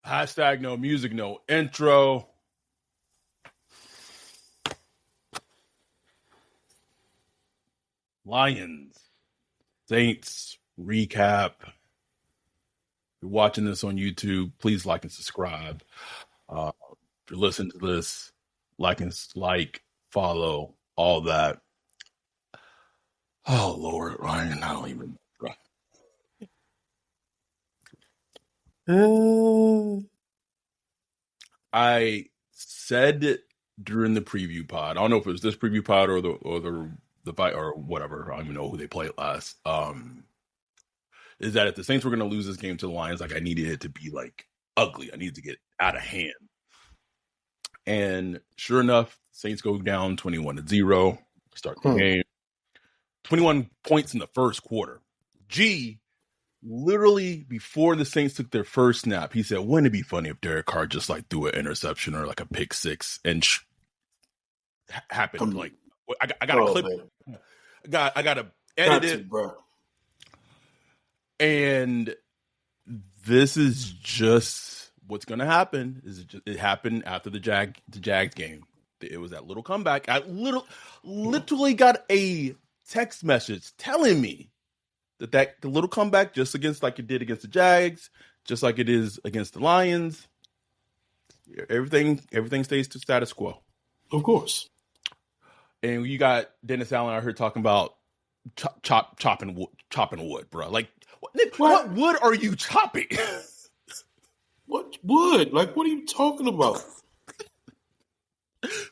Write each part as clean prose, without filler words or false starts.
Hashtag no music, no intro. Lions, Saints, recap. If you're watching this on YouTube, please like and subscribe. If you're listening to this, like, follow, all that. Oh, Lord, Ryan, I don't even. I said during the preview pod, I don't know if it was this preview pod or the fight or whatever. I don't even know who they played last. Is that if the Saints were going to lose this game to the Lions, like I needed it to be like ugly. I needed to get out of hand. And sure enough, Saints go down 21-0. Start the game. 21 points in the first quarter. Literally before the Saints took their first snap, he said, wouldn't it be funny if Derek Carr just like threw an interception or like a pick six and happened? Like I got a clip. Man. I got to edit it, bro. And this is just what's going to happen. It happened after the Jags game. It was that little comeback. I literally got a text message telling me that the little comeback, just against like it did against the Jags, just like it is against the Lions, everything stays to status quo. Of course. And you got Dennis Allen out here talking about chopping wood, bro. Like, what wood are you chopping? What wood? Like, what are you talking about?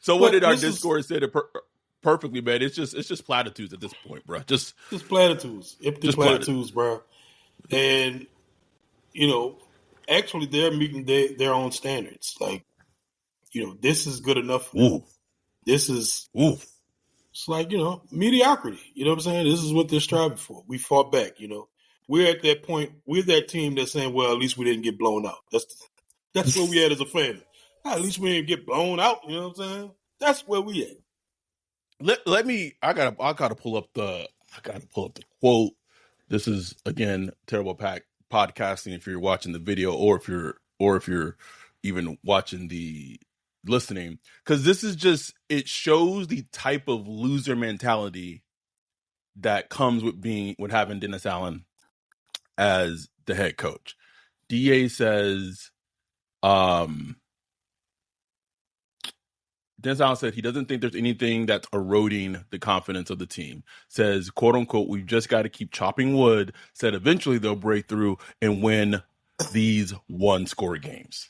So what did our Discord say perfectly, man? It's just platitudes at this point, bro. Just platitudes. Empty platitudes, bro. And, actually they're meeting their own standards. Like, this is good enough for them. This is, it's like, mediocrity. You know what I'm saying? This is what they're striving for. We fought back, We're at that point. We're that team that's saying, well, at least we didn't get blown out. That's where we at as a fan. At least we didn't get blown out. You know what I'm saying? That's where we at. Let me. I gotta pull up the quote. This is again terrible podcasting if you're watching the video or if you're even watching the listening, because this is just, it shows the type of loser mentality that comes with having Dennis Allen as the head coach. DA says, Dennis Allen said he doesn't think there's anything that's eroding the confidence of the team. Says, quote unquote, we've just got to keep chopping wood. Said eventually they'll break through and win these one-score games.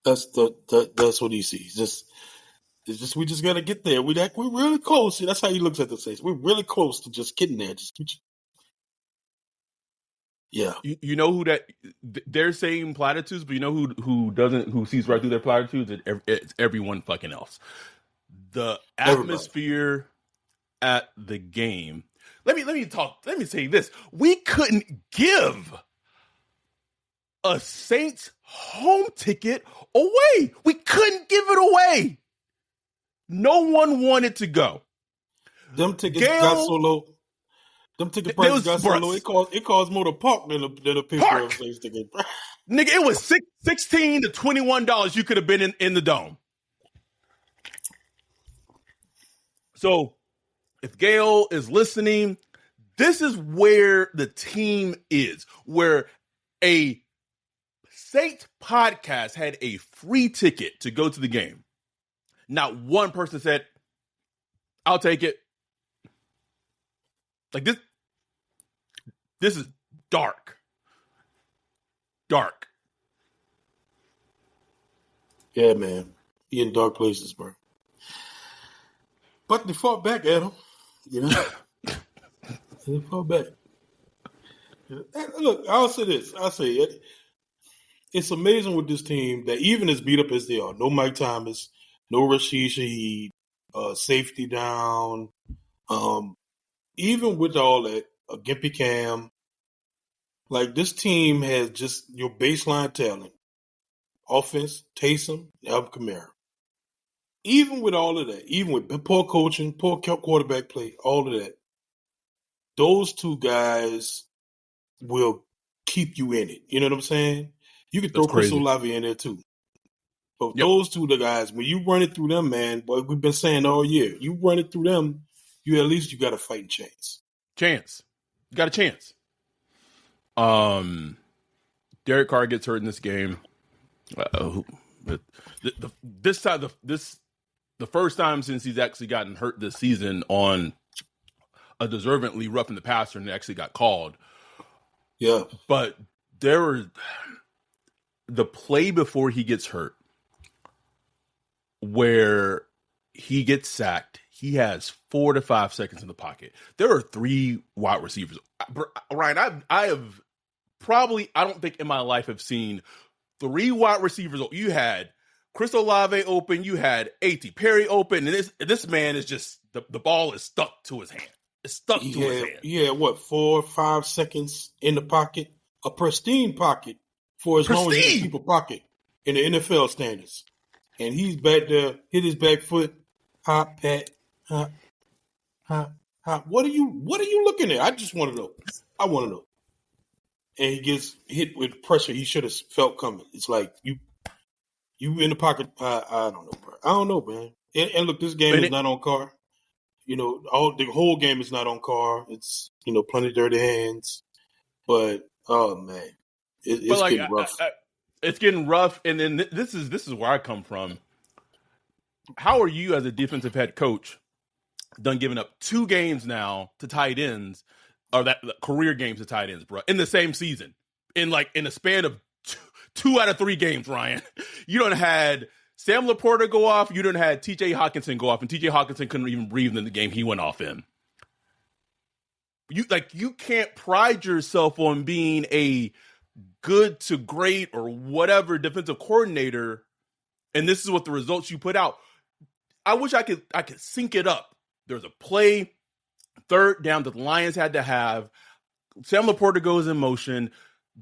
That's what he sees. We just gotta get there. We're really close. See, that's how he looks at the Saints. We're really close to just getting there. Yeah. You know who that they're saying platitudes, but you know who sees right through their platitudes? It's everyone fucking else. The atmosphere at the game. Let me say this. We couldn't give a Saints home ticket away. We couldn't give it away. No one wanted to go. Them tickets got so low. Them ticket prices got so low. It costs more to park than a picture of Saints ticket. Nigga, it was $16 to $21 you could have been in the dome. So if Gail is listening, this is where the team is, where a Saints podcast had a free ticket to go to the game. Not one person said, I'll take it. Like this is dark. Dark. Yeah, man. Be in dark places, bro. But they fought back, Adam. They fought back. Look, I'll say this. It's amazing with this team that even as beat up as they are, no Mike Thomas, no Rashid Shaheed, safety down, even with all that, Gimpy Cam, like this team has just your baseline talent. Offense, Taysom, Alvin Kamara. Even with all of that, even with poor coaching, poor quarterback play, all of that, those two guys will keep you in it. You know what I'm saying? You can throw That's Chris crazy. Olave in there too. But those two, the guys, when you run it through them, man, boy, we've been saying all year, you run it through them, you got a fighting chance. You got a chance. Derek Carr gets hurt in this game. This time, the first time since he's actually gotten hurt this season on a deservedly roughing the passer and actually got called. Yeah. But the play before he gets hurt where he gets sacked, he has 4 to 5 seconds in the pocket. There are 3 wide receivers. Ryan, I don't think in my life have seen 3 wide receivers. You had Chris Olave open, you had A.T. Perry open, and this man is just, the ball is stuck to his hand. It's stuck to his hand. Yeah, 4 or 5 seconds in the pocket? A pristine pocket for as long as you can keep a pocket in the NFL standards. And he's back there, hit his back foot, hop, pat, hop, hop, hop. What are you looking at? I just want to know. I want to know. And he gets hit with pressure he should have felt coming. It's like you in the pocket. I don't know, bro. I don't know, man. And look, this game is not on Carr. You know, the whole game is not on Carr. It's, plenty of dirty hands. But oh man, it's getting rough. It's getting rough, and then this is where I come from. How are you as a defensive head coach done giving up 2 games now to tight ends, or that career games to tight ends, bro, in the same season, in a span of 2 out of 3 games, Ryan? You done had Sam Laporta go off, you done had T.J. Hawkinson go off, and T.J. Hawkinson couldn't even breathe in the game he went off in. You can't pride yourself on being a good to great or whatever defensive coordinator, and this is what the results you put out. I wish I could sync it up. There's a play, 3rd down that the Lions had to have. Sam Laporta goes in motion.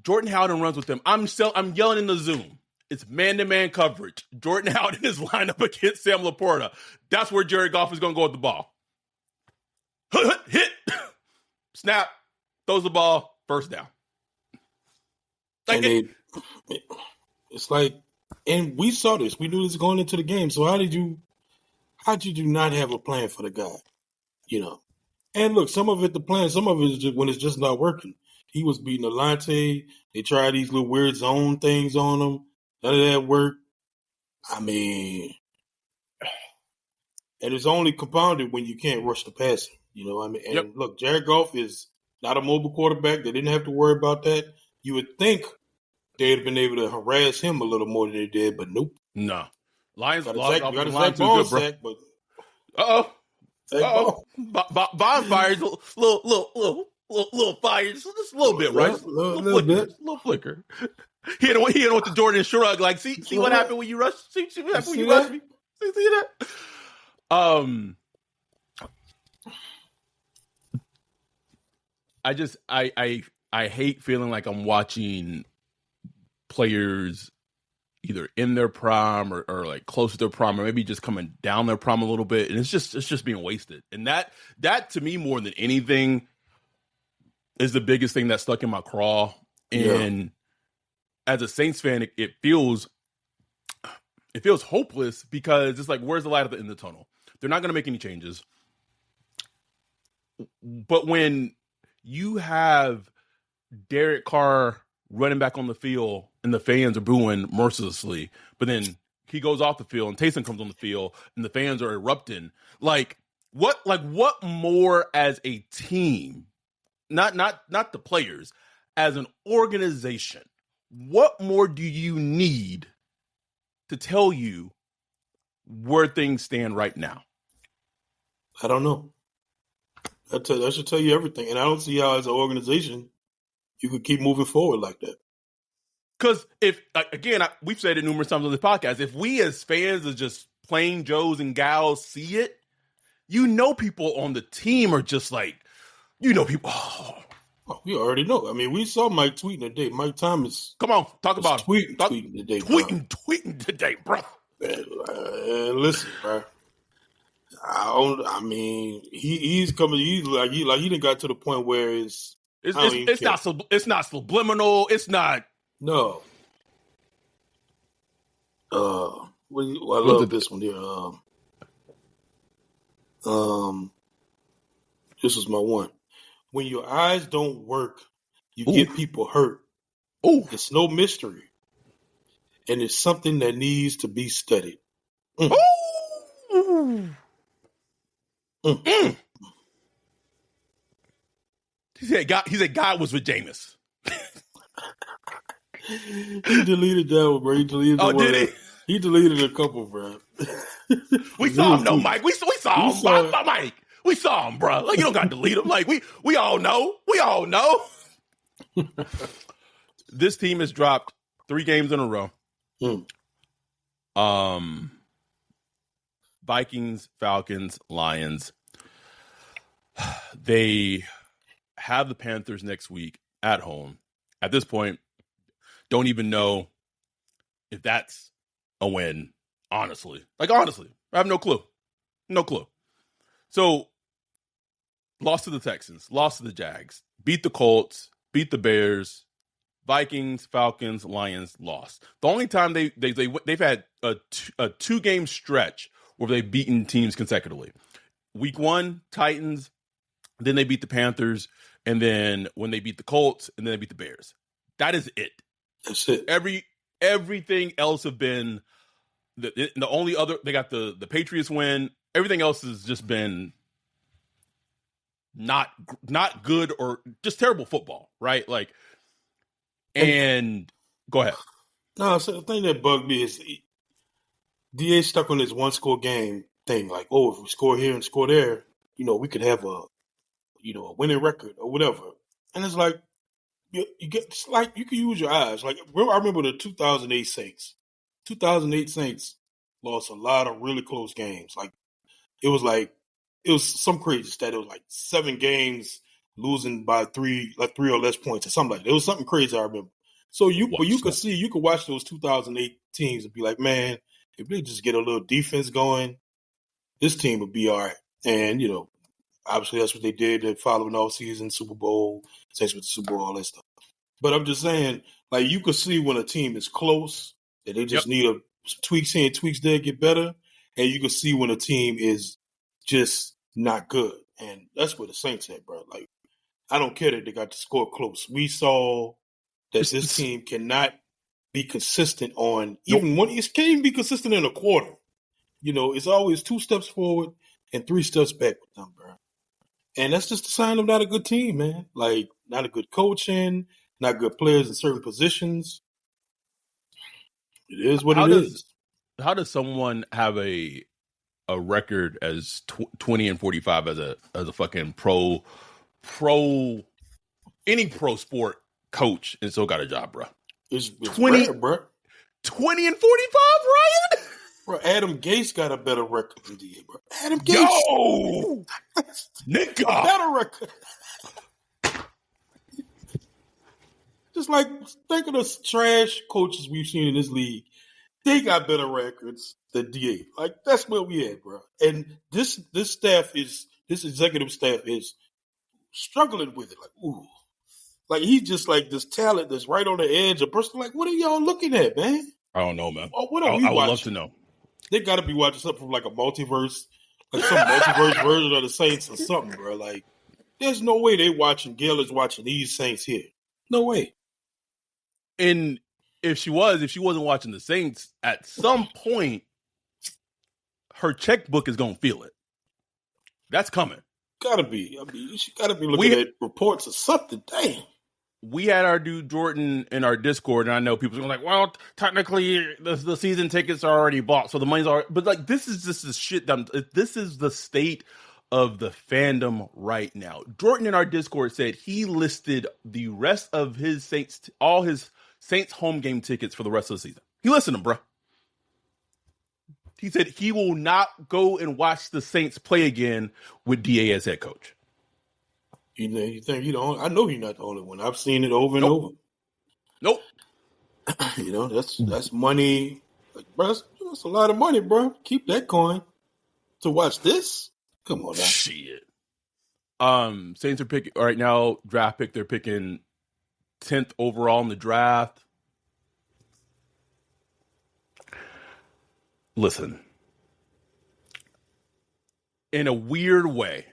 Jordan Howden runs with them. I'm yelling in the Zoom. It's man-to-man coverage. Jordan Howden is lined up against Sam Laporta. That's where Jared Goff is going to go with the ball. Hit. Snap. Throws the ball. First down. It's like, and we saw this. We knew this going into the game. So how did you not have a plan for the guy? And look, some of it the plan, some of it is just when it's just not working. He was beating Alante. They tried these little weird zone things on him. None of that worked. I mean, and it's only compounded when you can't rush the passer. And look, Jared Goff is not a mobile quarterback. They didn't have to worry about that. You would think they'd have been able to harass him a little more than they did, but nope. No. Lions got lost a Zach Ball sack, but Bonfire's little fire, just a little bit, right? A little bit. Little flicker. He hit with the Jordan shrug, like, see what happened when you rush? See what happened when you rush me? See that? I hate feeling like I'm watching players either in their prime or like close to their prime, or maybe just coming down their prime a little bit, and it's just being wasted. And that to me, more than anything, is the biggest thing that stuck in my craw. And as a Saints fan, it feels hopeless, because it's like, where's the light at the end of the tunnel? They're not going to make any changes. But when you have Derek Carr running back on the field and the fans are booing mercilessly, but then he goes off the field and Taysom comes on the field and the fans are erupting, what more as a team, not the players, as an organization, what more do you need to tell you where things stand right now? I don't know. That should tell you everything. And I don't see how, as an organization, you could keep moving forward like that. Because if, again, we've said it numerous times on this podcast, if we as fans are just plain Joes and gals see it, people on the team are just like, people. Oh, we already know. I mean, we saw Mike tweeting today. Mike Thomas. Come on, talk about tweeting today. Tweeting today, bro. Man, listen, bro. I mean, he's coming. He done got to the point where it's It's not subliminal. It's not. No. I love this one here. This is my one. When your eyes don't work, you get people hurt. Ooh. It's no mystery. And it's something that needs to be studied. He said God was with Jameis. He deleted that one, bro. He deleted the one. Did he? He deleted a couple, bro. We saw him, though, Mike. We saw him, Mike. We saw him, bro. Like, you don't got to delete him. Like, we all know. We all know. This team has dropped 3 games in a row. Vikings, Falcons, Lions. They have the Panthers next week at home. At this point, don't even know if that's a win, honestly. Like, honestly, I have no clue. No clue. So, lost to the Texans, lost to the Jags, beat the Colts, beat the Bears, Vikings, Falcons, Lions, lost. The only time they've had a 2-game stretch where they've beaten teams consecutively. Week 1, Titans, then they beat the Panthers, and then when they beat the Colts, and then they beat the Bears. That is it. That's it. Everything else have been the only other. They got the Patriots win. Everything else has just been not good or just terrible football, right? Like, and go ahead. No, so the thing that bugged me is DA stuck on this 1-score game thing. Like, if we score here and score there, we could have a winning record or whatever. And it's like, you get, it's like you can use your eyes. Like, I remember the 2008 Saints. 2008 Saints lost a lot of really close games. Like, it was some crazy stat. It was like 7 games losing by 3 or less points or something like that. It was something crazy, I remember. So you could watch those 2008 teams and be like, man, if they just get a little defense going, this team would be all right. And, obviously that's what they did the following off season, Super Bowl, Saints with the Super Bowl, all that stuff. But I'm just saying, like, you could see when a team is close that they just need tweaks here and tweaks there, get better. And you can see when a team is just not good. And that's what the Saints had, bro. Like, I don't care that they got to score close. We saw that this team cannot be consistent on even one. It can't even be consistent in a quarter. It's always 2 steps forward and 3 steps back with them, bro. And that's just a sign of not a good team, man. Like, not a good coaching, not good players in certain positions. It is what it is. How does someone have a record as 20-45 as a fucking any pro sport coach and still got a job, bro? It's 20, rare, bro. 20-45, Ryan? Bro, Adam Gase got a better record than DA, bro. Adam Gase. Yo! Nigga! Better record. Just like, think of the trash coaches we've seen in this league. They got better records than DA. Like, that's where we at, bro. And this executive staff is struggling with it. Like, ooh. Like, he's just like this talent that's right on the edge of person. Like, what are y'all looking at, man? I don't know, man. What are we watching? I would love to know. They got to be watching something from like a multiverse, like some multiverse version of the Saints or something, bro. Like, there's no way Gail is watching these Saints here. No way. And if she wasn't watching the Saints, at some point, her checkbook is gonna feel it. That's coming. Gotta be. I mean, she gotta be looking at reports or something. Damn. We had our dude Jordan in our Discord, and I know people are like, well, technically the season tickets are already bought, so the money's already. But like, this is just the shit. This is the state of the fandom right now. Jordan in our Discord said he listed the rest of his Saints, all his Saints home game tickets for the rest of the season. He listed them, bro. He said he will not go and watch the Saints play again with DA as head coach. You think you don't? I know you're not the only one. I've seen it over and over. Nope. That's money. Like, bro, that's a lot of money, bro. Keep that coin to watch this. Come on now. Shit. Saints are picking right now, draft pick, they're picking 10th overall in the draft. Listen, in a weird way,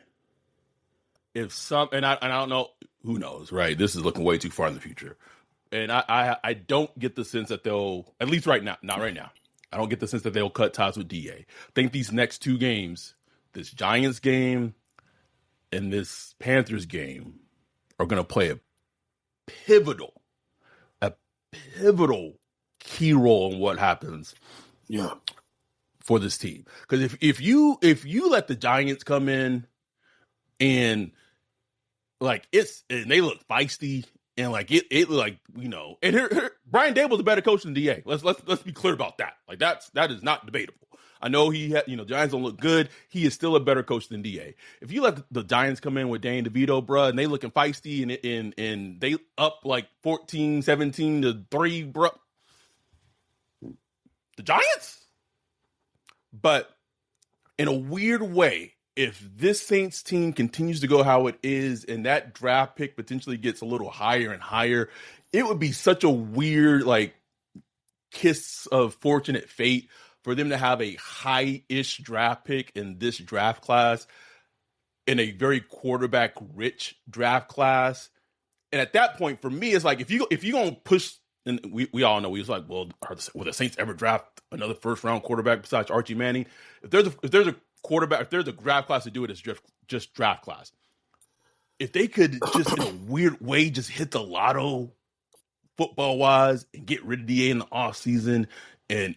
if and I don't know, who knows, right? This is looking way too far in the future. And I don't get the sense that they'll, at least right now, not right now, I don't get the sense that they'll cut ties with DA. I think these next two games, this Giants game and this Panthers game, are going to play a pivotal key role in what happens for this team. Because if you let the Giants come in and like and they look feisty and like it like, you know, and here Brian Dable's a better coach than DA. Let's be clear about that. Like that is not debatable. I know Giants don't look good. He is still a better coach than DA. If you let the Giants come in with Danny DeVito, bruh, and they looking feisty and they up like 14-17-3, bruh. The Giants? But in a weird way, if this Saints team continues to go how it is and that draft pick potentially gets a little higher and higher, it would be such a weird, like, kiss of fortunate fate for them to have a high-ish draft pick in this draft class, in a very quarterback-rich draft class. And at that point, for me, it's like, if you're going to push, and we all know, we was like, well, will the Saints ever draft another first-round quarterback besides Archie Manning? If there's a quarterback, if there's a draft class to do it, it's just draft class. If they could just, in a weird way, just hit the lotto football-wise and get rid of DA in the offseason, and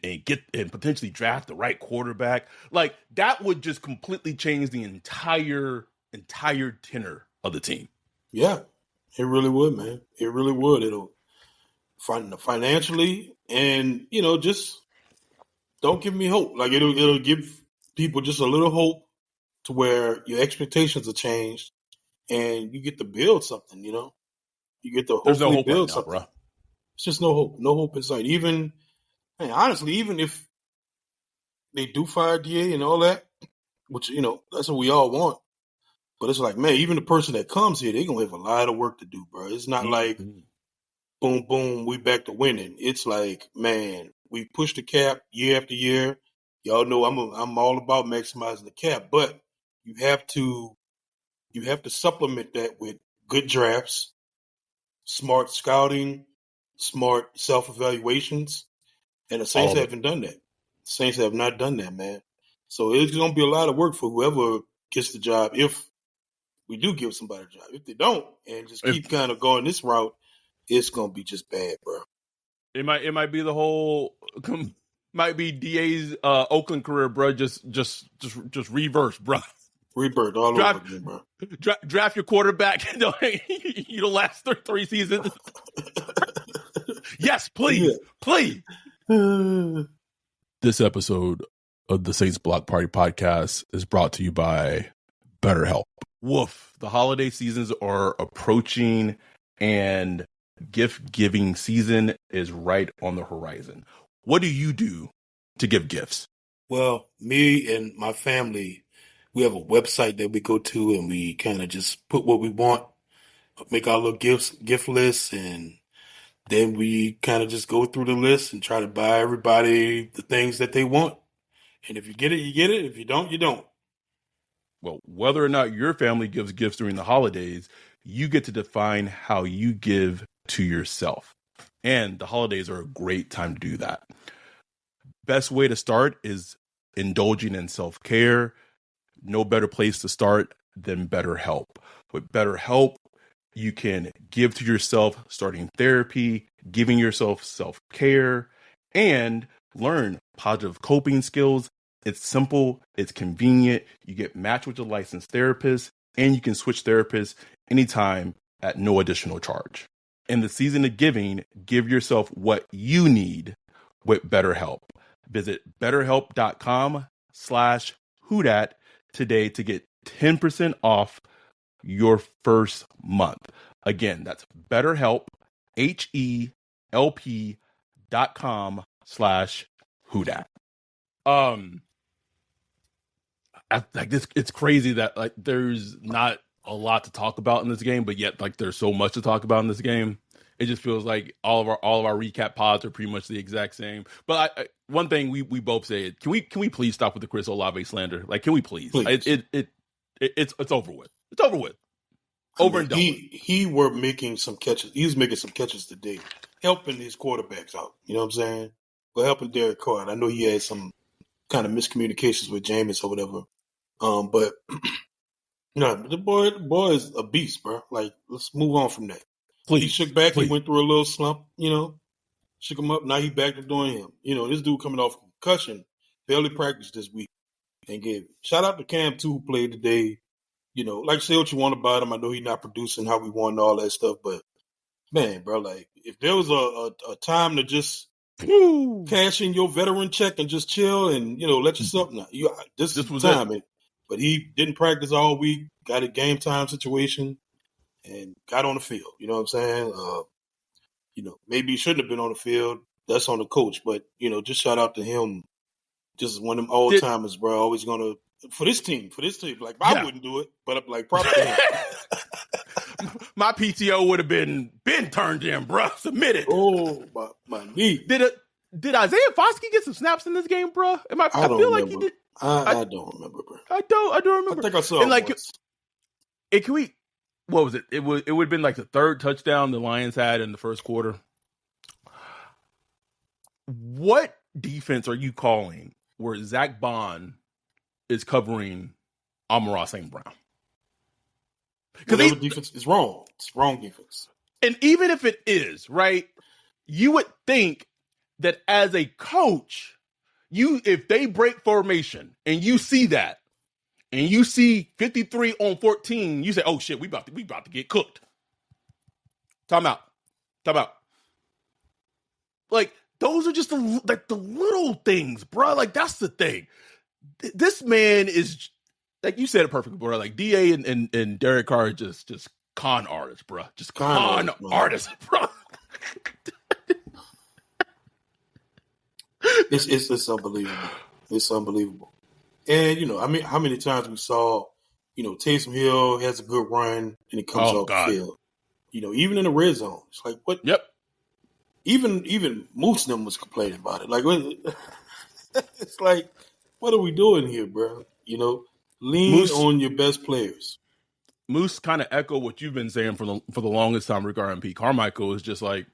potentially draft the right quarterback, like that would just completely change the entire tenor of the team. Yeah, it really would, man. It really would. It'll financially, and just don't give me hope. Like it'll give people just a little hope to where your expectations are changed, and you get to build something. You get to hopefully build right something. Bro. It's just no hope. No hope inside. Honestly, even if they do fire DA and all that, which, that's what we all want. But it's like, man, even the person that comes here, they're going to have a lot of work to do, bro. It's not like, boom, boom, we back to winning. It's like, man, we push the cap year after year. Y'all know I'm all about maximizing the cap, but you have to supplement that with good drafts, smart scouting, smart self-evaluations. And the Saints haven't done that. The Saints have not done that, man. So it's going to be a lot of work for whoever gets the job, if we do give somebody a job. If they don't, and just keep kind of going this route, it's going to be just bad, bro. It might be the whole might be DA's Oakland career, bro. Just reverse, bro. Rebirth all over again, bro. Draft your quarterback. You don't last three seasons. Yes, please, please. This episode of the Saints Block Party podcast is brought to you by BetterHelp. Woof. The holiday seasons are approaching and gift giving season is right on the horizon. What do you do to give gifts? Well, me and my family, we have a website that we go to, and we kind of just put what we want, make our little gift lists, and then we kind of just go through the list and try to buy everybody the things that they want. And if you get it, you get it. If you don't, you don't. Well, whether or not your family gives gifts during the holidays, you get to define how you give to yourself. And the holidays are a great time to do that. Best way to start is indulging in self-care. No better place to start than BetterHelp. With BetterHelp, you can give to yourself, starting therapy, giving yourself self-care, and learn positive coping skills. It's simple, it's convenient. You get matched with a licensed therapist, and you can switch therapists anytime at no additional charge. In the season of giving, give yourself what you need with BetterHelp. Visit BetterHelp.com/whodat today to get 10% off your first month. Again, that's BetterHelp, HELP.com/whodat. Like this, it's crazy that like there's not a lot to talk about in this game, but yet like there's so much to talk about in this game. It just feels like all of our recap pods are pretty much the exact same. But one thing we both say, can we please stop with the Chris Olave slander? Like, can we please? It's over with. It's over with. Over and done. He were making some catches. He was making some catches today, helping his quarterbacks out. You know what I'm saying? Well, helping Derek Carr. I know he had some kind of miscommunications with Jameis or whatever. But the boy is a beast, bro. Like, let's move on from that. Please, he shook back. Please. He went through a little slump. Shook him up. Now he back to doing him. This dude coming off concussion, barely practiced this week, and gave it. Shout out to Cam too, who played today. Like say what you want about him. I know he's not producing how we want and all that stuff, but man, bro, like if there was a time to just cash in your veteran check and just chill and let yourself know, this was time. But he didn't practice all week. Got a game time situation and got on the field. You know what I'm saying? Maybe he shouldn't have been on the field. That's on the coach. But just shout out to him. Just one of them old timers, bro. Always gonna. For this team. Like, I wouldn't do it, but I'm like, probably. My PTO would have been turned in, bro. Submitted. Oh, my knee. Did Isaiah Foskey get some snaps in this game, bro? I feel remember. Like he did. I don't remember, bro. I don't remember. I think I saw it like once. What was it? It would have been like the third touchdown the Lions had in the first quarter. What defense are you calling where Zach Bond is covering Amon-Ra St. Brown? Because defense is wrong. It's wrong defense. And even if it is, right, you would think that as a coach, if they break formation and you see that, and you see 53 on 14, you say, "Oh shit, we about to get cooked." Time out. Like those are just the little things, bro. Like that's the thing. This man is, like you said it perfectly, bro. Like DA and Derek Carr are just con artists, bro. Just con artists, bro. It's unbelievable. It's unbelievable. And how many times we saw, Taysom Hill has a good run and he comes off the field. Even in the red zone, it's like what? Yep. Even Moose them was complaining about it. Like it's like, what are we doing here, bro? Lean on your best players. Moose kind of echo what you've been saying for the longest time regarding Pete Carmichael. Is just like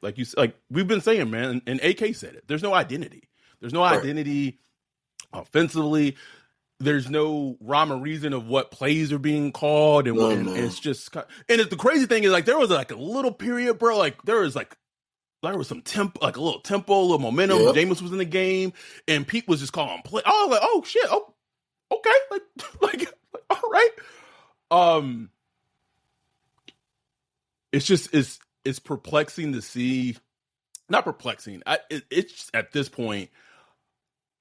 we've been saying, man, and AK said it. There's no identity. There's no identity offensively. There's no rhyme or reason of what plays are being called, and it's just. And the crazy thing is, like, there was like a little period, bro. Like there was some tempo, like a little tempo, a little momentum. Yep. Jameis was in the game, and Pete was just calling play. Oh, like, oh shit, oh, okay, like all right. It's just it's perplexing to see. Not perplexing. It's at this point,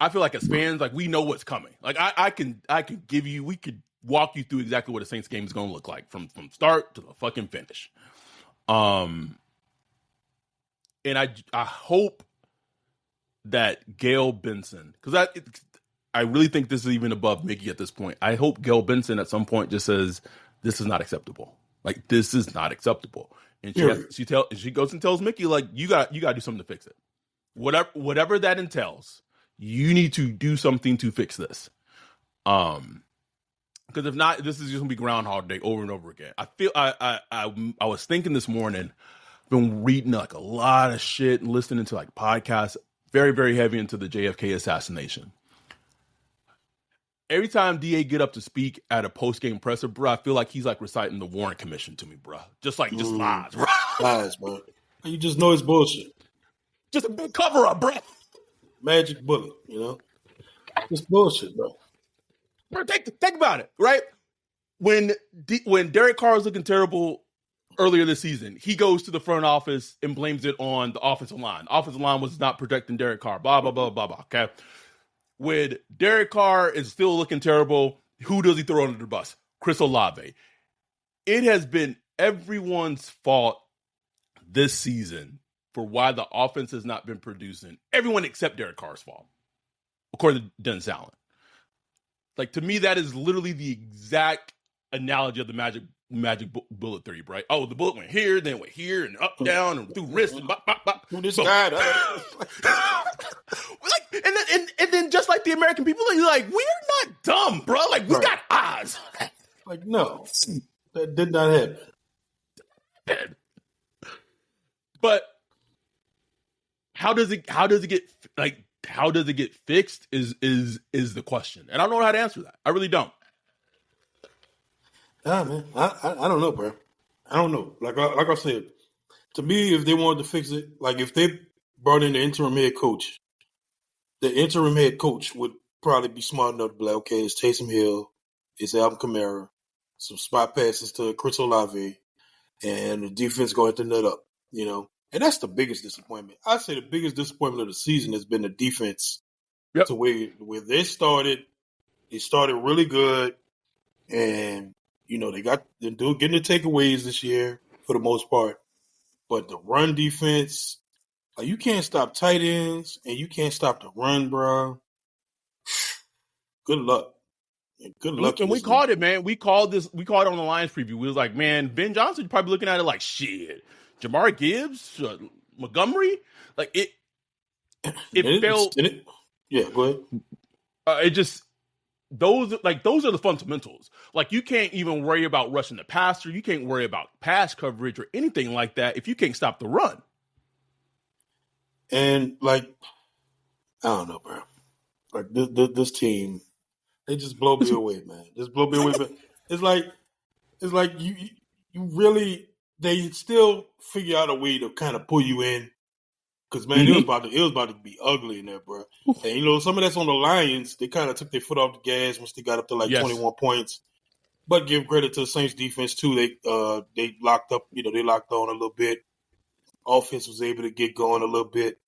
I feel like as fans, like we know what's coming. Like I can we could walk you through exactly what a Saints game is going to look like from start to the fucking finish. And I hope that Gayle Benson, because I really think this is even above Mickey at this point. I hope Gayle Benson at some point just says, this is not acceptable. Like, this is not acceptable. And she goes and tells Mickey, like, you got to do something to fix it. Whatever that entails, you need to do something to fix this. Because if not, this is just gonna be Groundhog Day over and over again. I feel I was thinking this morning, been reading like a lot of shit and listening to like podcasts, very, very heavy into the JFK assassination. Every time DA get up to speak at a post-game presser, bro, I feel like he's like reciting the Warren Commission to me, bro. Just lies, bro. Lies, bro. You just know it's bullshit. Just a big cover-up, bro. Magic bullet, It's bullshit, bro. Bro, think about it, right? When Derek Carr was looking terrible earlier this season, he goes to the front office and blames it on the offensive line. The offensive line was not protecting Derek Carr, blah, blah, blah, blah, blah, okay? When Derek Carr is still looking terrible, who does he throw under the bus? Chris Olave. It has been everyone's fault this season for why the offense has not been producing. Everyone except Derek Carr's fault, according to Dennis Allen. Like, to me, that is literally the exact analogy of the Magic magic bullet theory, right? Oh, the bullet went here, then went here, and up, down, and through wrist, and bop, bop, bop. Through this guy. Like, and then just like the American people, you're like, we're not dumb, bro. Like, we got eyes. Like, no, that did not happen. But how does it get fixed is the question, and I don't know how to answer that. I really don't. Nah, man, I don't know, bro. I don't know. Like I said, to me, if they wanted to fix it, like if they brought in the interim head coach, the interim head coach would probably be smart enough to be like, okay, it's Taysom Hill, it's Alvin Kamara, some spot passes to Chris Olave, and the defense going to nut up, you know. And that's the biggest disappointment. I'd say the biggest disappointment of the season has been the defense. Yep. To where they started really good, and you know they're getting the takeaways this year for the most part. But the run defense, like you can't stop tight ends and you can't stop the run, bro. Good luck. Good luck. And we called it, man. We called it on the Lions preview. We was like, man, Ben Johnson, you're probably looking at it like, shit. Jamar Gibbs, Montgomery, like it felt. Yeah, go ahead. It just those are the fundamentals. Like you can't even worry about rushing the passer. You can't worry about pass coverage or anything like that if you can't stop the run. And like, I don't know, bro. Like this team, they just blow me away, man. Just blow me away. But it's like you really. They still figure out a way to kind of pull you in, because man, it was about to be ugly in there, bro. And you know, some of that's on the Lions. They kind of took their foot off the gas once they got up to 21 points. But give credit to the Saints defense too. They locked up. You know, they locked on a little bit. Offense was able to get going a little bit.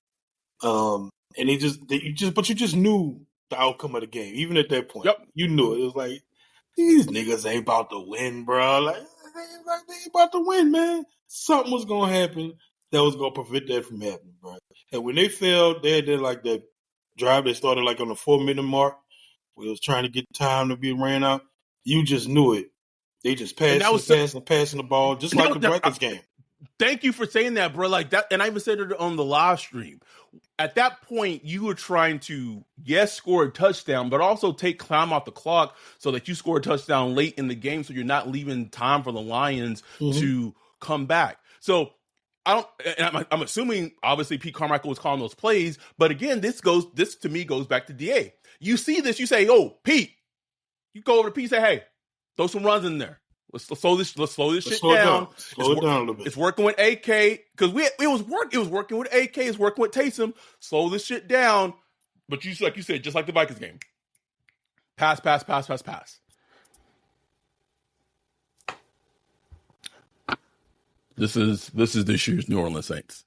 And you just knew the outcome of the game, even at that point. Yep. You knew it. It was like these niggas ain't about to win, bro. Like. They ain't about to win, man. Something was gonna happen that was gonna prevent that from happening, bro. And when they failed, they had that drive that started like on the 4-minute mark, where it was trying to get time to be ran out. You just knew it. They just passing the ball, just like the Vikings game. Thank you for saying that, bro. Like that, and I even said it on the live stream. At that point, you were trying to, score a touchdown, but also take time off the clock so that you score a touchdown late in the game, so you're not leaving time for the Lions to come back. So I'm assuming obviously Pete Carmichael was calling those plays, but again, this to me goes back to DA. You see this, you say, "Oh, Pete," you go over to Pete, say, "Hey, throw some runs in there. Let's slow this shit down. Slow it down a little bit. It's working with AK because it was working with AK. It's working with Taysom. Slow this shit down." But like you said, just like the Vikings game, pass. This is this year's New Orleans Saints.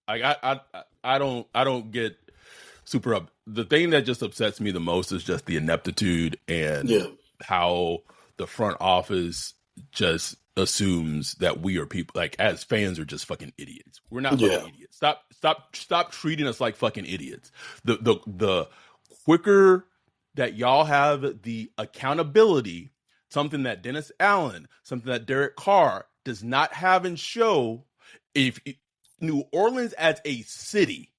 I don't get super up. The thing that just upsets me the most is just the ineptitude and how the front office just assumes that we are people, like as fans, are just fucking idiots. We're not fucking idiots. Stop treating us like fucking idiots. The quicker that y'all have the accountability, something that Dennis Allen, something that Derek Carr does not have and show. If New Orleans as a city,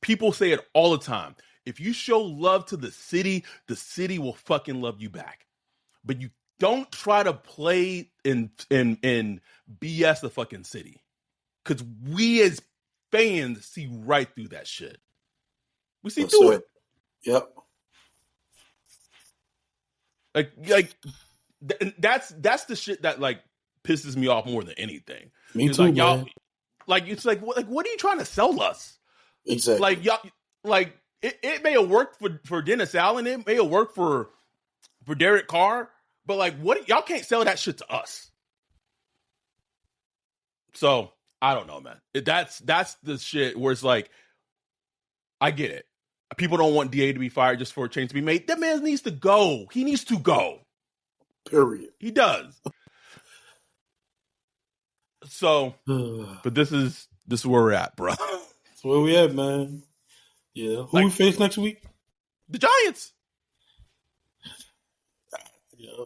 people say it all the time. If you show love to the city will fucking love you back. But you don't try to play in BS the fucking city, because we as fans see right through that shit. We see through it. Yep. That's the shit that like pisses me off more than anything. Me too, like, man. Y'all, like it's like what are you trying to sell us? Exactly. Like y'all, like it may have worked for Dennis Allen. It may have worked for Derek Carr. But like, what y'all can't sell that shit to us. So I don't know, man. That's the shit where it's like, I get it. People don't want DA to be fired just for a change to be made. That man needs to go. He needs to go. Period. He does. So, but this is where we're at, bro. That's where we at, man. Yeah. Who we face next week? The Giants. Yeah.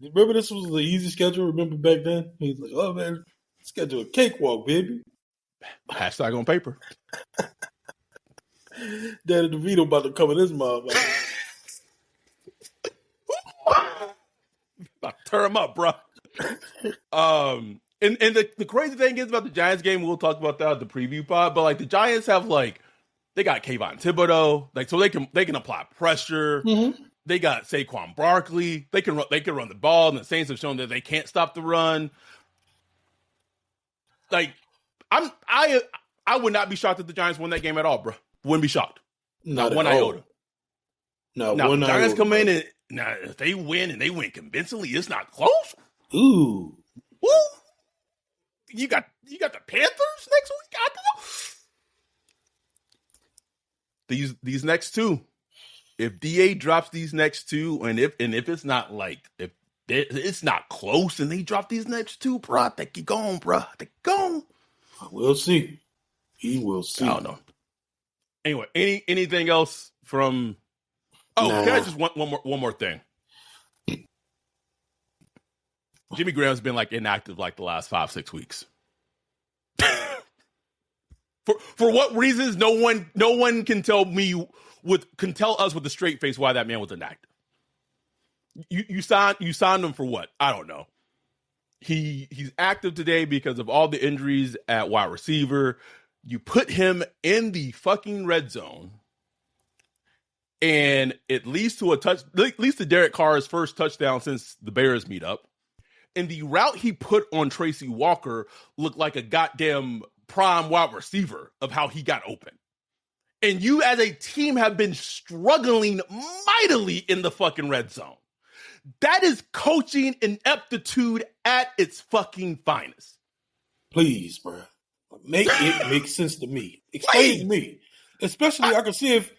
Remember, this was the easy schedule. Remember back then? He's like, "Oh man, schedule a cakewalk, baby." Hashtag on paper. Danny DeVito about to come in his mouth. About to tear him up, bro. And the crazy thing is about the Giants game, we'll talk about that at the preview pod, but like the Giants have like, they got Kayvon Thibodeau, like, so they can apply pressure. Mm-hmm. They got Saquon Barkley. They can run the ball, and the Saints have shown that they can't stop the run. Like, I would not be shocked if the Giants won that game at all, bro. Wouldn't be shocked. Not one iota. No, now, the Giants come in and now if they win and they win convincingly, it's not close. Ooh. Woo. You got the Panthers next week. These next two. If DA drops these next two, and if it's not like if it's not close, and they drop these next two, bro, they keep going, bro. They going. We'll see. He will see. I don't know. Anyway, anything else from? Oh, Can I just one more thing? Jimmy Graham's been like inactive like the last 5-6 weeks. For what reasons? No one can tell me can tell us with a straight face why that man was inactive. You signed him for what? I don't know. He's active today because of all the injuries at wide receiver. You put him in the fucking red zone, and it leads to Derek Carr's first touchdown since the Bears meet up. And the route he put on Tracy Walker looked like a goddamn prime wide receiver of how he got open. And you as a team have been struggling mightily in the fucking red zone. That is coaching ineptitude at its fucking finest. Please, bro. Make it make sense to me. Explain to me. Especially I can see if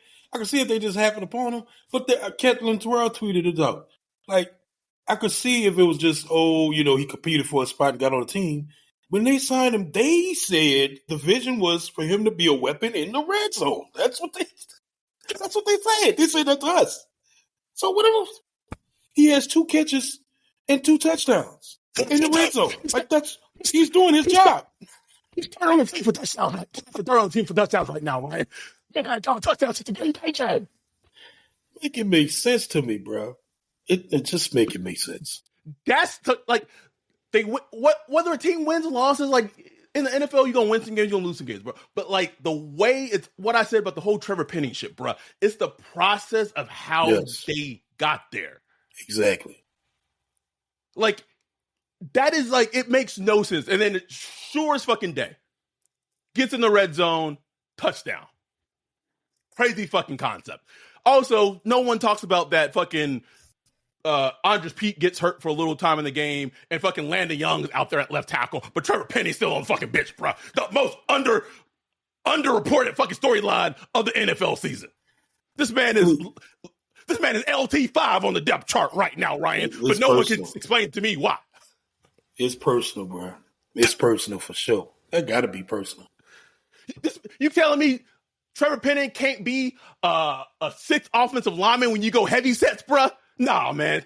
they just happened upon him. But Ketlin Terrell tweeted it out. Like, I could see if it was just, he competed for a spot and got on the team. When they signed him, they said the vision was for him to be a weapon in the red zone. That's what they said. They said that to us. So whatever. He has 2 catches and 2 touchdowns in the red zone. Like he's doing his job. He's third on the team for touchdowns. Third on the team for touchdowns right now, right? They got touchdowns to get paycheck. Make it make sense to me, bro. It just make it make sense. That's like whether a team wins or loses, like in the NFL, you're gonna win some games, you're gonna lose some games, bro. But like the way it's what I said about the whole Trevor Penning shit, bro. It's the process of how they got there. Exactly. Like that is like it makes no sense. And then sure as fucking day, gets in the red zone, touchdown. Crazy fucking concept. Also, no one talks about that fucking Andres Pete gets hurt for a little time in the game, and fucking Landon Young is out there at left tackle, but Trevor Penny's still on the fucking bench, bro. The most underreported fucking storyline of the NFL season. This man is LT5 on the depth chart right now, Ryan, but no one can explain to me why. It's personal, bro. It's personal for sure. That got to be personal. You telling me Trevor Penning can't be a 6th offensive lineman when you go heavy sets, bro? Nah, man.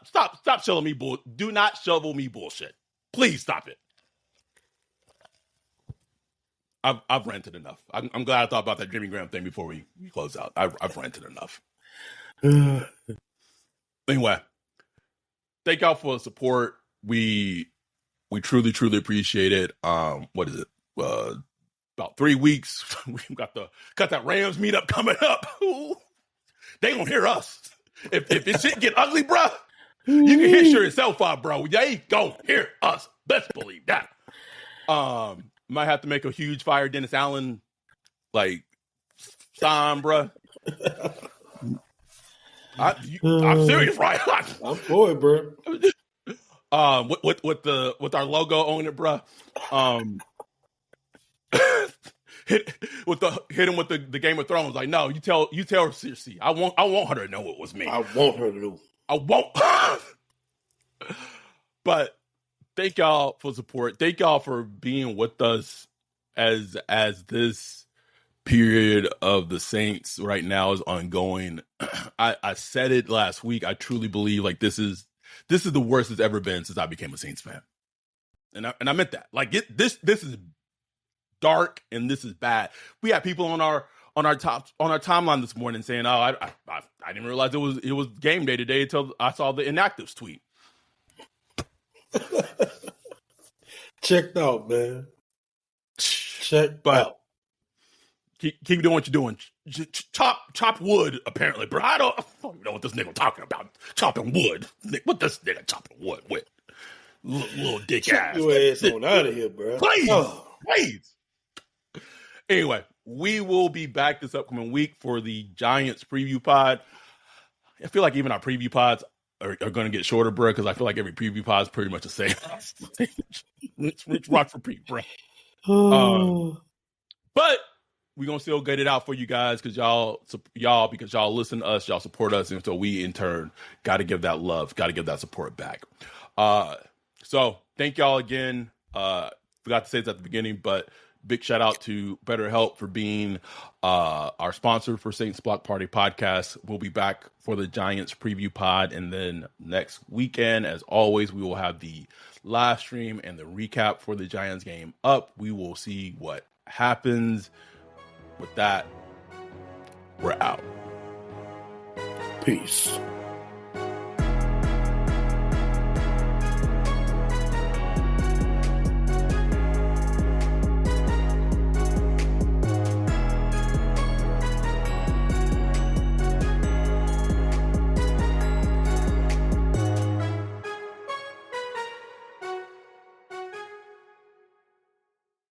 Stop shoveling me bull. Do not shovel me bullshit. Please stop it. I've ranted enough. I'm glad I thought about that Jimmy Graham thing before we close out. I've ranted enough. Anyway, thank y'all for the support. We truly appreciate it. What is it? About 3 weeks. We got that Rams meetup coming up. They gonna hear us. If this shit get ugly, bro, you can hear yourself out, bro. They gonna hear us. Best believe that. Might have to make a huge fire Dennis Allen like sign, bro. I'm serious, right? I'm for it, bro. With our logo on it, bro. Hit him with the Game of Thrones. Like, no, you tell Cersei. I want her to know it was me. I want her to know. I won't. But thank y'all for support. Thank y'all for being with us as this period of the Saints right now is ongoing. I said it last week. I truly believe like this is This is the worst it's ever been since I became a Saints fan. And I meant that. Like this is dark and this is bad. We had people on our timeline this morning saying, "Oh, I didn't realize it was game day today until I saw the inactives tweet." Checked out, man. Checked out. Keep doing what you're doing. Chop wood, apparently, bro. I don't even know what this nigga talking about. Chopping wood. What this nigga chopping wood with? Little dick ass. Your ass on out of here, bro. Please. Anyway, we will be back this upcoming week for the Giants preview pod. I feel like even our preview pods are going to get shorter, bro, because I feel like every preview pod is pretty much the same. It's rock for Pete, bro. But we're going to still get it out for you guys because y'all listen to us, y'all support us, and so we, in turn, got to give that love, got to give that support back. So thank y'all again. Forgot to say this at the beginning, but big shout out to BetterHelp for being our sponsor for Saints Block Party podcast. We'll be back for the Giants preview pod, and then next weekend, as always, we will have the live stream and the recap for the Giants game up. We will see what happens. With that, we're out. Peace.